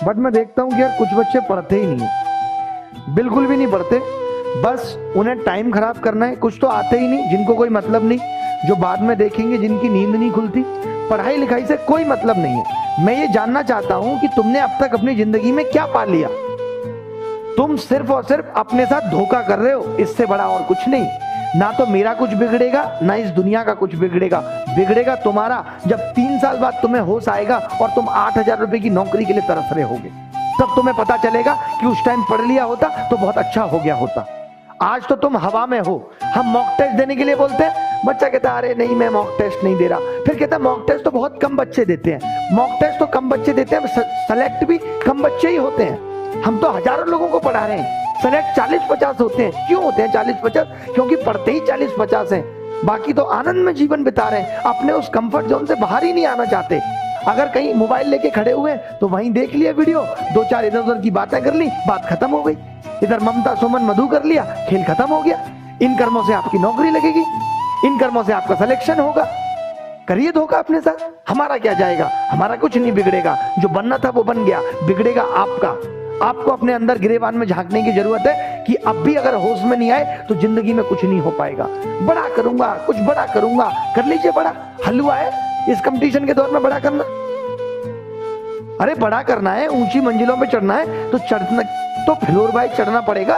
But मैं देखता हूँ कि यार कुछ बच्चे पढ़ते ही नहीं है, बिल्कुल भी नहीं पढ़ते। बस उन्हें टाइम खराब करना है। कुछ तो आते ही नहीं, जिनको कोई मतलब नहीं, जो बाद में देखेंगे, जिनकी नींद नहीं खुलती। पढ़ाई लिखाई से कोई मतलब नहीं है। मैं ये जानना चाहता हूं कि तुमने अब तक अपनी जिंदगी में क्या पा लिया। तुम सिर्फ और सिर्फ अपने साथ धोखा कर रहे हो, इससे बड़ा और कुछ नहीं। ना तो मेरा कुछ बिगड़ेगा, ना इस दुनिया का कुछ बिगड़ेगा। बिगड़ेगा तुम्हारा जब 3 साल बाद तुम्हें होश आएगा और तुम 8,000 रुपए की नौकरी के लिए तरस रहे होगे। तब तुम्हें पता चलेगा कि उस टाइम पढ़ लिया होता तो बहुत अच्छा हो गया होता। आज तो तुम हवा में हो। हम मॉक टेस्ट देने के लिए बोलते हैं, बच्चा कहता है अरे नहीं मैं मॉक टेस्ट नहीं दे रहा। फिर कहता है मॉक टेस्ट तो बहुत कम बच्चे देते हैं। मॉक टेस्ट तो कम बच्चे देते हैं, सेलेक्ट भी कम बच्चे ही होते हैं। हम तो हजारों लोगों को पढ़ा रहे हैं, सेलेक्ट 40-50 होते हैं। क्यों होते हैं 40-50? क्योंकि पढ़ते ही 40-50 हैं। बाकी तो आनंद में जीवन बिता रहे हैं, अपने उस कंफर्ट जोन से बाहर ही नहीं आना चाहते। अगर कहीं मोबाइल लेके खड़े हुए तो वहीं देख लिया वीडियो, 2-4 इधर उधर की बातें कर ली, बात खत्म हो गई। इधर ममता सुमन मधु कर लिया, खेल खत्म हो गया। इन कर्मों से आपकी नौकरी लगेगी, इन कर्मों से आपका सिलेक्शन होगा। करिए धोखा अपने साथ, हमारा क्या जाएगा? हमारा कुछ नहीं बिगड़ेगा। जो बनना था वो बन गया, बिगड़ेगा आपका। आपको अपने अंदर गिरेबान में झांकने की जरूरत है कि अब भी अगर होश में नहीं आए तो जिंदगी में कुछ नहीं हो पाएगा। बड़ा करूंगा, कुछ बड़ा करूंगा, कर लीजिए बड़ा। हलवा है इस कंपटीशन के दौर में बड़ा करना। अरे बड़ा करना है, ऊंची मंजिलों पे चढ़ना है तो चढ़ना तो फ्लोर बाय चढ़ना पड़ेगा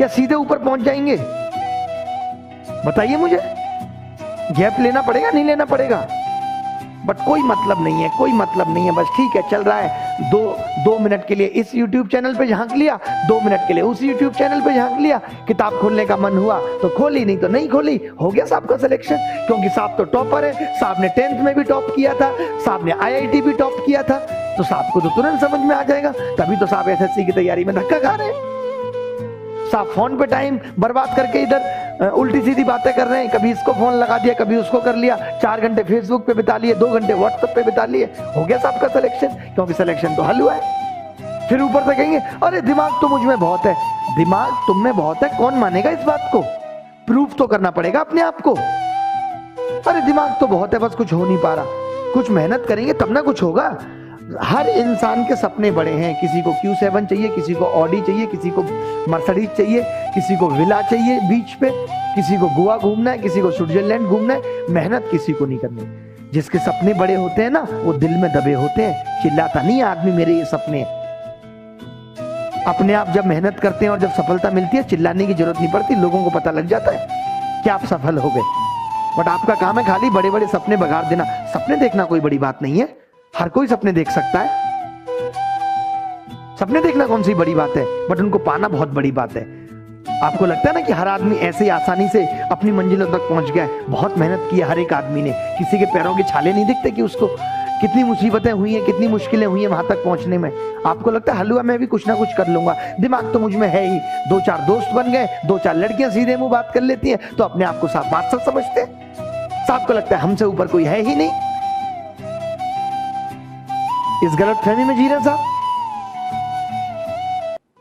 या सीधे ऊपर पहुंच जाएंगे? बताइए मुझे। गैप लेना पड़ेगा, नहीं लेना पड़ेगा? बट कोई मतलब नहीं है, कोई मतलब नहीं है। बस ठीक है, चल रहा है। 2 मिनट के लिए इस YouTube चैनल पे झांक लिया, 2 मिनट के लिए उस YouTube चैनल पे झांक लिया। किताब खोलने का मन हुआ तो खोली, नहीं तो नहीं खोली। हो गया साहब का सिलेक्शन, क्योंकि साहब तो टॉपर है। साहब ने 10th में भी टॉप किया था, साहब ने IIT भी टॉप किया था, तो साहब को तो तुरंत समझ में आ जाएगा। तभी तो साहब SSC की तैयारी में धक्का खा रहे हैं। साहब फोन पे टाइम बर्बाद करके इधर उल्टी सीधी बातें कर रहे हैं। कभी इसको फोन लगा दिया, कभी उसको कर लिया। 4 घंटे फेसबुक पे बिता लिए, 2 घंटे व्हाट्सएप पे बिता लिए। हो गया साहब का सिलेक्शन, क्योंकि सिलेक्शन तो हलवा है। फिर ऊपर से कहेंगे अरे दिमाग तो मुझ में बहुत है। दिमाग तुम में बहुत है, कौन मानेगा इस बात को? प्रूफ तो करना पड़ेगा अपने आप को। अरे दिमाग तो बहुत है, बस कुछ हो नहीं पा रहा। कुछ मेहनत करेंगे तब ना कुछ होगा। हर इंसान के सपने बड़े हैं। किसी को Q7 चाहिए, किसी को ऑडी चाहिए, किसी को मर्सिडीज चाहिए, किसी को विला चाहिए बीच पे, किसी को गोवा घूमना है, किसी को स्विट्जरलैंड घूमना है। मेहनत किसी को नहीं करनी। जिसके सपने बड़े होते हैं ना, वो दिल में दबे होते हैं। चिल्लाता नहीं आदमी मेरे ये सपने। अपने आप जब मेहनत करते हैं और जब सफलता मिलती है, चिल्लाने की जरूरत नहीं पड़ती। लोगों को पता लग जाता है कि आप सफल हो गए। बट आपका काम है खाली बड़े बड़े सपने बगाड़ देना। सपने देखना कोई बड़ी बात नहीं है, हर कोई सपने देख सकता है। सपने देखना कौन सी बड़ी बात है, बट उनको पाना बहुत बड़ी बात है। आपको लगता है ना कि हर आदमी ऐसे ही आसानी से अपनी मंजिलों तक पहुंच गया है? बहुत मेहनत की है हर एक आदमी ने। किसी के पैरों के छाले नहीं दिखते कि उसको कितनी मुसीबतें हुई हैं, कितनी मुश्किलें हुई हैं वहां तक पहुंचने में। आपको लगता है हलवा में भी कुछ ना कुछ कर लूंगा, दिमाग तो मुझ में है ही। 2-4 दोस्त बन गए, 2-4 लड़कियां सीधे मुंह बात कर लेती हैं तो अपने आप को साफ बादशाह समझते हैं। साहब को लगता है हमसे ऊपर कोई है ही नहीं। इस गलतफहमी में जी रहे साहब,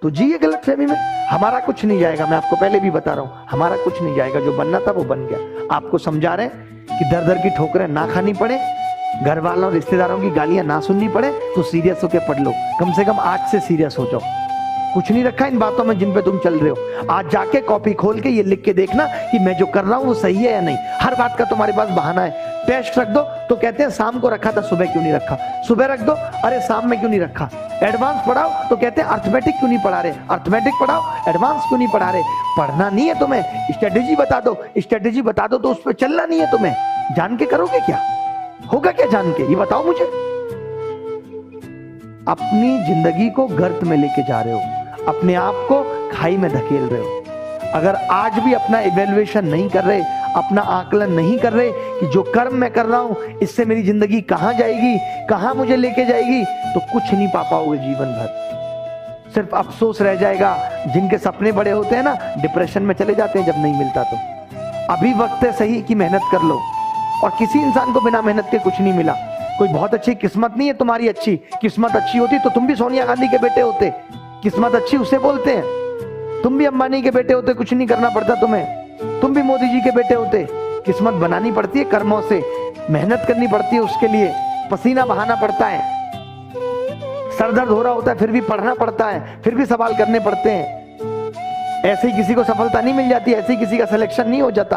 तो जिए गलतफहमी में। हमारा कुछ नहीं जाएगा, मैं आपको पहले भी बता रहा हूं, हमारा कुछ नहीं जाएगा। जो बनना था वो बन गया। आपको समझा रहे हैं कि दर दर की ठोकरें ना खानी पड़े, घर वालों रिश्तेदारों की गालियां ना सुननी पड़े, तो सीरियस होकर पढ़ लो। कम से कम आज से सीरियस हो जाओ। कुछ नहीं रखा इन बातों में जिन पे तुम चल रहे हो। आज जाके कॉपी खोल के ये लिख के देखना कि मैं जो कर रहा हूं वो सही है या नहीं। हर बात का तुम्हारे पास बहाना है। टेस्ट रख दो तो कहते हैं शाम को रखा था, सुबह क्यों नहीं रखा? सुबह रख दो, अरे शाम में क्यों नहीं रखा? एडवांस पढ़ाओ तो कहते हैं अर्थमेटिक क्यों नहीं पढ़ा रहे? अर्थमेटिक पढ़ाओ, एडवांस क्यों नहीं पढ़ा रहे? पढ़ना नहीं है तुम्हें, स्ट्रेटेजी बता दो। स्ट्रेटेजी बता दो तो उस पर चलना नहीं है तुम्हें। जान के करोगे क्या? होगा क्या जान के? ये बताओ मुझे। अपनी जिंदगी को गर्त में लेके जा रहे हो, अपने आप को खाई में धकेल रहे हो। अगर आज भी अपना इवैल्यूएशन नहीं कर रहे, अपना आकलन नहीं कर रहे कि जो कर्म मैं कर रहा हूं इससे मेरी जिंदगी कहां जाएगी, कहां मुझे लेके जाएगी, तो कुछ नहीं पा पाओगे जीवन भर। सिर्फ अफसोस रह जाएगा। जिनके सपने बड़े होते हैं ना, डिप्रेशन में चले जाते हैं जब नहीं मिलता। तो अभी वक्त है सही कि मेहनत कर लो। और किसी इंसान को बिना मेहनत के कुछ नहीं मिला। कोई बहुत अच्छी किस्मत नहीं है तुम्हारी। अच्छी किस्मत अच्छी होती तो तुम भी सोनिया गांधी के बेटे होते। किस्मत अच्छी उसे बोलते हैं। तुम भी अंबानी के बेटे होते, कुछ नहीं करना पड़ता तुम्हें। तुम भी मोदी जी के बेटे होते। किस्मत बनानी पड़ती है कर्मों से, मेहनत करनी पड़ती है उसके लिए, पसीना बहाना पड़ता है। सर दर्द हो रहा होता है फिर भी पढ़ना पड़ता है, फिर भी सवाल करने पड़ते हैं। ऐसे ही किसी को सफलता नहीं मिल जाती, ऐसे ही किसी का सिलेक्शन नहीं हो जाता।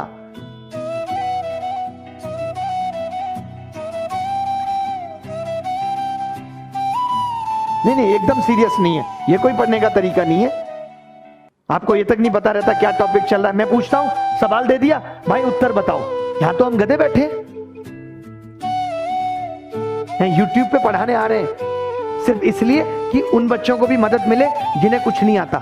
नहीं, एकदम सीरियस नहीं है, ये कोई पढ़ने का तरीका नहीं है। आपको ये तक नहीं पता रहता क्या टॉपिक चल रहा है। मैं पूछता हूं, सवाल दे दिया, भाई उत्तर बताओ। यहां तो हम गधे बैठे हैं, यूट्यूब पे पढ़ाने आ रहे हैं सिर्फ इसलिए कि उन बच्चों को भी मदद मिले जिन्हें कुछ नहीं आता।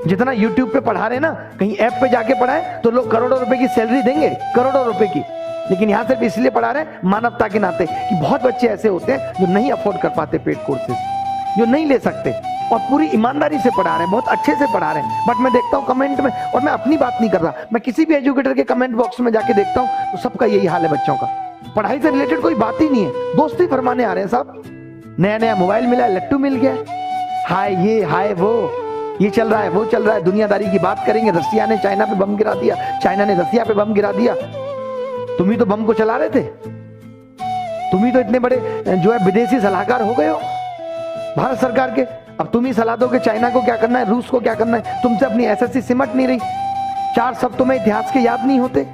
जितना यूट्यूब पे पढ़ा रहे ना, कहीं ऐप पे जाके पढ़ाए तो लोग करोड़ों रुपए की सैलरी देंगे, करोड़ों रुपए की। लेकिन यहां सिर्फ इसलिए पढ़ा रहे हैं मानवता के नाते कि बहुत बच्चे ऐसे होते हैं जो नहीं अफोर्ड कर पाते पेड कोर्सेज, जो नहीं ले सकते, और पूरी ईमानदारी से पढ़ा रहे हैं, बहुत अच्छे से पढ़ा रहे हैं। बट मैं देखता हूं कमेंट में, और मैं अपनी बात नहीं कर रहा, मैं किसी भी एजुकेटर के कमेंट बॉक्स में जाके देखता हूं तो सबका यही हाल है। बच्चों का पढ़ाई से रिलेटेड कोई बात ही नहीं है, दोस्ती फरमाने आ रहे हैं साहब। नया नया मोबाइल मिला, लट्टू मिल गया, हाय ये हाय वो, ये चल रहा है वो चल रहा है, दुनियादारी की बात करेंगे। रसिया ने चाइना पे बम गिरा दिया, चाइना ने रसिया पे बम गिरा दिया। तुम ही तो बम को चला रहे थे, तुम ही तो इतने बड़े जो है विदेशी सलाहकार हो गए हो भारत सरकार के। अब तुम ही सलाह दो कि चाइना को क्या करना है, रूस को क्या करना है। तुमसे अपनी एसएससी सिमट नहीं रही, 4 शब्द तुम्हें इतिहास के याद नहीं होते,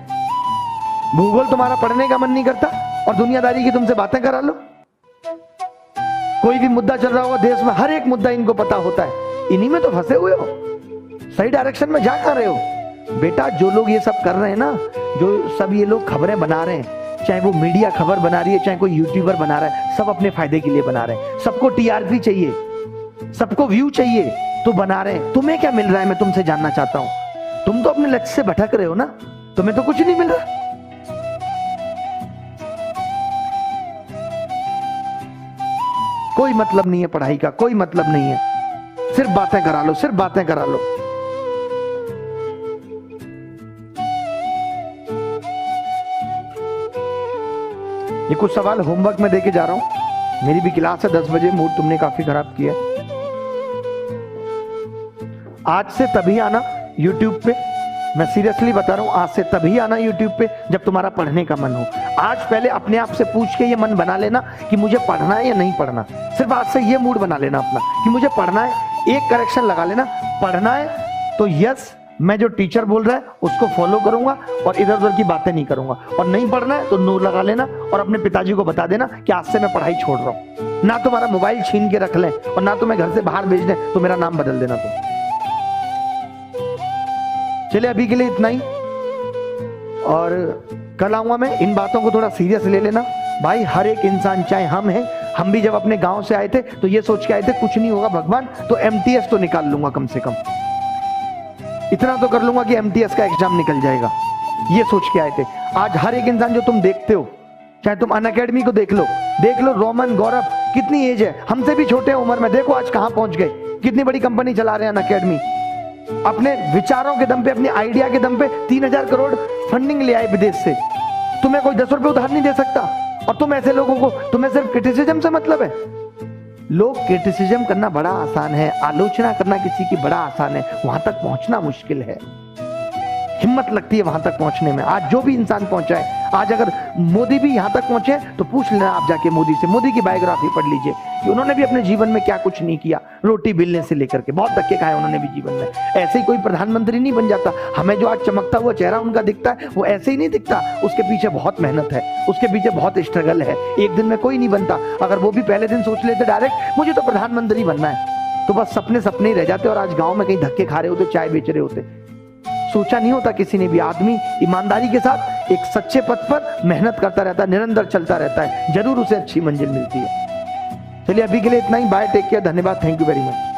भूगोल तुम्हारा पढ़ने का मन नहीं करता, और दुनियादारी की तुमसे बातें करा लो। कोई भी मुद्दा चल रहा होगा देश में, हर एक मुद्दा इनको पता होता है। इन्हीं में तो फंसे हुए हो, सही डायरेक्शन में जा कहां रहे हो बेटा। जो लोग ये सब कर रहे हैं ना, जो सब ये लोग खबरें बना रहे हैं, चाहे वो मीडिया खबर बना रही है, चाहे कोई यूट्यूबर बना रहा है, सब अपने फायदे के लिए बना रहे हैं। सबको टीआरपी चाहिए, सबको व्यू चाहिए, तो बना रहे हैं। तुम्हें क्या मिल रहा है मैं तुमसे जानना चाहता हूं। तुम तो अपने लक्ष्य से भटक रहे हो ना, तुम्हें तो कुछ नहीं मिल रहा। कोई मतलब नहीं है पढ़ाई का, कोई मतलब नहीं है, सिर्फ बातें करा लो, सिर्फ बातें करा लो। ये कुछ सवाल होमवर्क में देके जा रहा हूं, मेरी भी क्लास है 10 बजे, मूड तुमने काफी खराब किया। आज से तभी आना यूट्यूब पे, मैं सीरियसली बता रहा हूं, आज से तभी आना यूट्यूब पे जब तुम्हारा पढ़ने का मन हो। आज पहले अपने आप से पूछ के ये मन बना लेना कि मुझे पढ़ना है या नहीं पढ़ना। सिर्फ आज से ये मूड बना लेना अपना कि मुझे पढ़ना है। एक करेक्शन लगा लेना, पढ़ना है तो यस, मैं जो टीचर बोल रहा है उसको फॉलो करूंगा और इधर उधर की बातें नहीं करूंगा। और नहीं पढ़ना है तो नो लगा लेना और अपने पिताजी को बता देना कि आज से मैं पढ़ाई छोड़ रहा हूं। ना तुम्हारा मोबाइल छीन के रख लें और ना तुम्हें घर से बाहर भेज दें तो मेरा नाम बदल देना तुम। चलिए अभी के लिए इतना ही, और कल आऊंगा मैं। इन बातों को थोड़ा सीरियस ले लेना भाई। हर एक इंसान, चाहे हम भी जब अपने गांव से आए थे तो ये सोच के आए थे कुछ नहीं होगा भगवान, तो एमटीएस तो निकाल लूंगा, कम से कम इतना तो कर लूंगा कि एमटीएस का एग्जाम निकल जाएगा, ये सोच के आए थे। आज हर एक इंसान जो तुम देखते हो, चाहे तुम अनअकैडमी को देख लो, रोमन, गौरव, कितनी एज है, हमसे भी छोटे उम्र में, देखो आज कहां पहुंच गए, कितनी बड़ी कंपनी चला रहे हैं अनअकैडमी। अपने विचारों के दम पे, अपनी आइडिया के दम पे 3000 करोड़ फंडिंग ले आए विदेश से। तुम्हें कोई 10 रुपए उधार नहीं दे सकता, और तुम ऐसे लोगों को, तुम्हें सिर्फ क्रिटिसिज्म से मतलब है। लोग क्रिटिसिज्म करना बड़ा आसान है, आलोचना करना किसी की बड़ा आसान है, वहां तक पहुंचना मुश्किल है। हिम्मत लगती है वहां तक पहुंचने में। आज जो भी इंसान पहुंचा है, आज अगर मोदी भी यहां तक पहुंचे तो पूछ लेना आप जाके मोदी से, मोदी की बायोग्राफी पढ़ लीजिए कि उन्होंने भी अपने जीवन में क्या कुछ नहीं किया। रोटी बेलने से लेकर के बहुत धक्के खाए उन्होंने भी जीवन में। ऐसे ही कोई प्रधानमंत्री नहीं बन जाता। हमें जो आज चमकता हुआ चेहरा उनका दिखता है वो ऐसे ही नहीं दिखता, उसके पीछे बहुत मेहनत है, उसके पीछे बहुत स्ट्रगल है। एक दिन में कोई नहीं बनता। अगर वो भी पहले दिन सोच लेते डायरेक्ट मुझे तो प्रधानमंत्री बनना है, तो बस सपने सपने ही रह जाते और आज गांव में कहीं धक्के खा रहे होते, चाय बेच रहे होते। सोचा नहीं होता किसी ने भी। आदमी ईमानदारी के साथ एक सच्चे पथ पर मेहनत करता रहता है, निरंतर चलता रहता है, जरूर उसे अच्छी मंजिल मिलती है। चलिए अभी के लिए इतना ही, बाय, टेक केयर, धन्यवाद, थैंक यू वेरी मच।